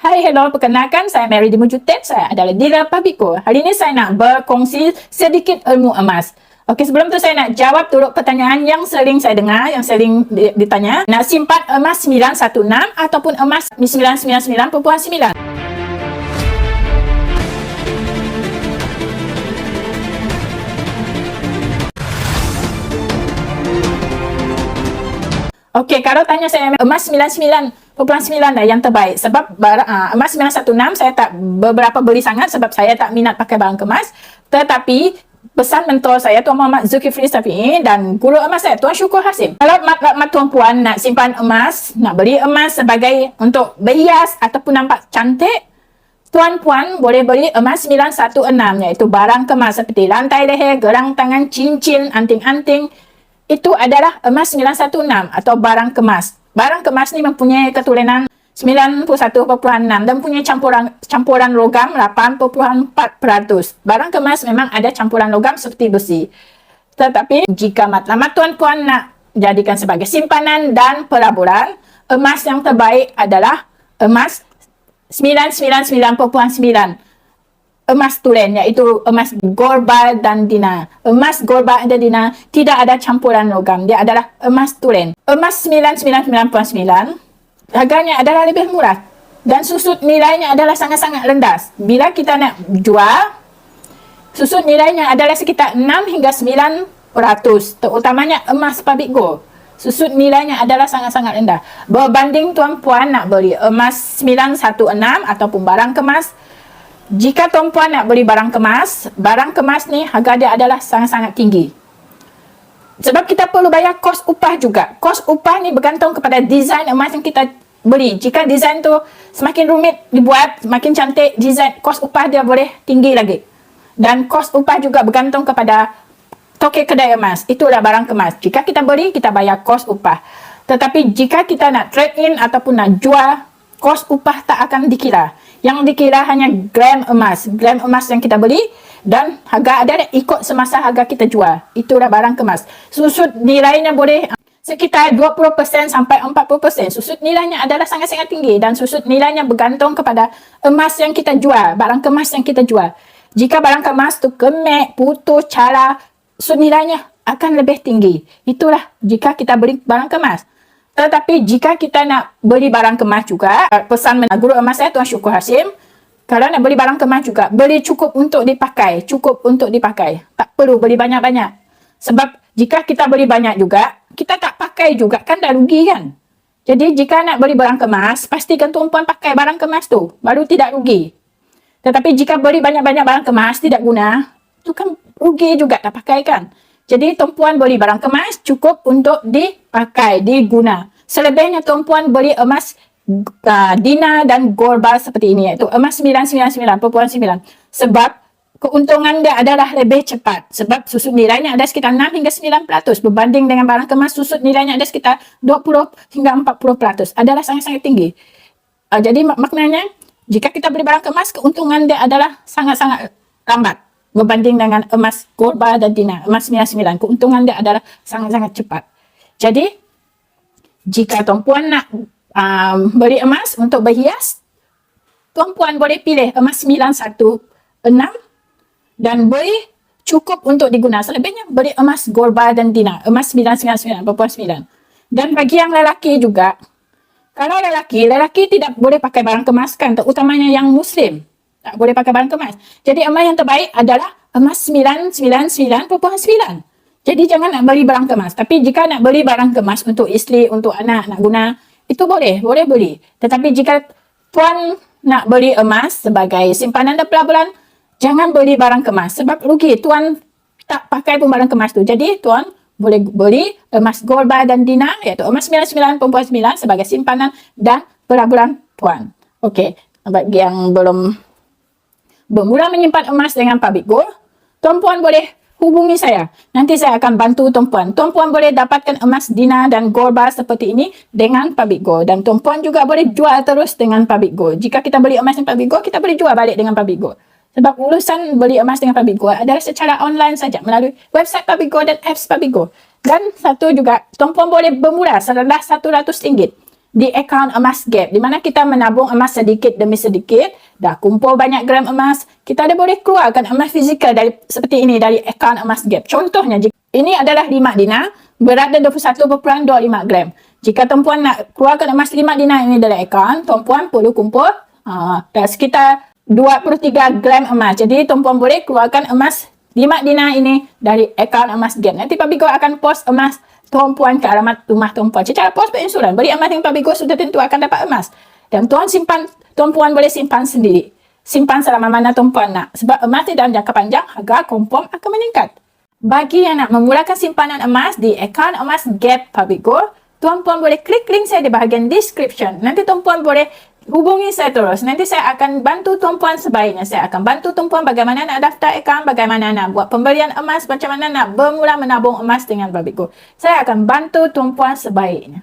Hai, hello, perkenalkan saya Mary Dimujutet. Saya adalah dealer Pabico. Hari ini saya nak berkongsi sedikit ilmu emas. Okey, sebelum tu saya nak jawab turut pertanyaan yang sering saya dengar, yang sering ditanya. Nak simpan emas 916 ataupun emas 999.9? Okey, kalau tanya saya emas 99.9 dah yang terbaik. Sebab emas 916 saya tak beberapa beli sangat sebab saya tak minat pakai barang kemas. Tetapi pesan mentor saya Tuan Muhammad Zulkifli Safi'i dan guru emas saya Tuan Syukur Hasim. Kalau mak tuan-puan nak simpan emas, nak beli emas sebagai untuk berhias ataupun nampak cantik, tuan-puan boleh beli emas 916 iaitu barang kemas seperti rantai leher, gerang tangan, cincin, anting-anting. Itu adalah emas 916 atau barang kemas. Barang kemas ni mempunyai keturunan 91.6 dan punya campuran logam 8.4%. Barang kemas memang ada campuran logam seperti besi. Tetapi jika matlamat tuan-puan nak jadikan sebagai simpanan dan pelaburan, emas yang terbaik adalah emas 999.9. Emas tulen, iaitu emas gorbal dan dina. Emas gorbal dan dina tidak ada campuran logam. Dia adalah emas tulen. Emas 999.9 harganya adalah lebih murah dan susut nilainya adalah sangat-sangat rendah. Bila kita nak jual, susut nilainya adalah sekitar 6 hingga 9%, terutamanya emas public gold. Susut nilainya adalah sangat-sangat rendah. Berbanding tuan-puan nak beli emas 916 ataupun barang kemas, jika tuan-puan nak beli barang kemas ni harga dia adalah sangat-sangat tinggi. Sebab kita perlu bayar kos upah juga. Kos upah ni bergantung kepada desain emas yang kita beli. Jika desain tu semakin rumit dibuat, semakin cantik desain, kos upah dia boleh tinggi lagi. Dan kos upah juga bergantung kepada tokek kedai emas. Itulah barang kemas. Jika kita beli, kita bayar kos upah. Tetapi jika kita nak trade in ataupun nak jual, kos upah tak akan dikira. Yang dikira hanya gram emas. Gram emas yang kita beli dan harga adalah ikut semasa harga kita jual. Itulah barang kemas. Susut nilainya boleh sekitar 20% sampai 40%. Susut nilainya adalah sangat-sangat tinggi dan susut nilainya bergantung kepada emas yang kita jual, barang kemas yang kita jual. Jika barang kemas tu kemek, putus, cara, susut nilainya akan lebih tinggi. Itulah jika kita beli barang kemas. Tetapi jika kita nak beli barang kemas juga, pesan guru emas saya Tuan Syukur Hasim, kalau nak beli barang kemas juga, beli cukup untuk dipakai. Cukup untuk dipakai. Tak perlu beli banyak-banyak. Sebab jika kita beli banyak juga, kita tak pakai juga, kan dah rugi kan? Jadi jika nak beli barang kemas, pastikan tuan-puan pakai barang kemas tu, baru tidak rugi. Tetapi jika beli banyak-banyak barang kemas, tidak guna, tu kan rugi juga tak pakai kan? Jadi tuan-puan beli barang kemas cukup untuk dipakai, diguna. Selebihnya tuan-puan beli emas dina dan gorbal seperti ini, iaitu emas 999.9. Sebab keuntungan dia adalah lebih cepat. Sebab susut nilainya ada sekitar 6 hingga 9% berbanding dengan barang kemas, susut nilainya ada sekitar 20 hingga 40%. Adalah sangat-sangat tinggi. Jadi maknanya jika kita beli barang kemas, keuntungan dia adalah sangat-sangat lambat berbanding dengan emas gorbal dan dina. Emas 99, keuntungan dia adalah sangat-sangat cepat. Jadi jika tuan-puan nak beli emas untuk berhias, tuan-puan boleh pilih emas 916 dan beli cukup untuk digunakan. Selebihnya beli emas gorbal dan dina, emas 999.9. Dan bagi yang lelaki juga, kalau lelaki tidak boleh pakai barang kemas kan, terutamanya yang muslim, tak boleh pakai barang kemas. Jadi emas yang terbaik adalah emas 999.9. Jadi jangan nak beli barang kemas. Tapi jika nak beli barang kemas untuk isteri, untuk anak nak guna, itu boleh beli. Tetapi jika tuan nak beli emas sebagai simpanan dan pelaburan, jangan beli barang kemas sebab rugi. Tuan tak pakai pun barang kemas tu. Jadi tuan boleh beli emas gorbal dan dina, iaitu emas 99.9 sebagai simpanan dan pelaburan tuan. Okey, bagi yang belum bermula menyimpan emas dengan public gold, tuan-puan boleh hubungi saya. Nanti saya akan bantu tuan-puan. Tuan-puan boleh dapatkan emas dina dan gorbal seperti ini dengan public gold. Dan tuan-puan juga boleh jual terus dengan public gold. Jika kita beli emas dengan public gold, kita boleh jual balik dengan public gold. Sebab urusan beli emas dengan public gold adalah secara online saja melalui website public gold dan apps public gold. Dan satu juga, tuan-puan boleh bermula serendah RM100 di akaun emas gap, di mana kita menabung emas sedikit demi sedikit, dah kumpul banyak gram emas, kita ada boleh keluarkan emas fizikal dari seperti ini dari akaun emas gap. Contohnya, ini adalah 5 dinar, beratnya 21.25 gram. Jika tuan-puan nak keluarkan emas 5 dinar ini dari akaun, tuan-puan perlu kumpul dah sekitar 23 gram emas. Jadi tuan-puan boleh keluarkan emas 5 dinar ini dari akaun emas gap. Nanti Pak Bigo akan post emas tuan-puan ke alamat rumah tuan-puan. Secara pos berinsuran, beli emas yang Pak Bigo sudah tentu akan dapat emas. Dan tuan-puan boleh simpan sendiri. Simpan selama mana tuan-puan nak. Sebab emas ni dalam jangka panjang, harga confirm akan meningkat. Bagi yang nak memulakan simpanan emas di akaun emas Gap Pak Bigo, tuan-puan boleh klik link saya di bahagian description. Nanti tuan-puan boleh hubungi saya terus. Nanti saya akan bantu tuan-puan sebaiknya. Saya akan bantu tuan-puan bagaimana nak daftar akaun, bagaimana nak buat pembelian emas, macam mana nak bermula menabung emas dengan Pak Bigo. Saya akan bantu tuan-puan sebaiknya.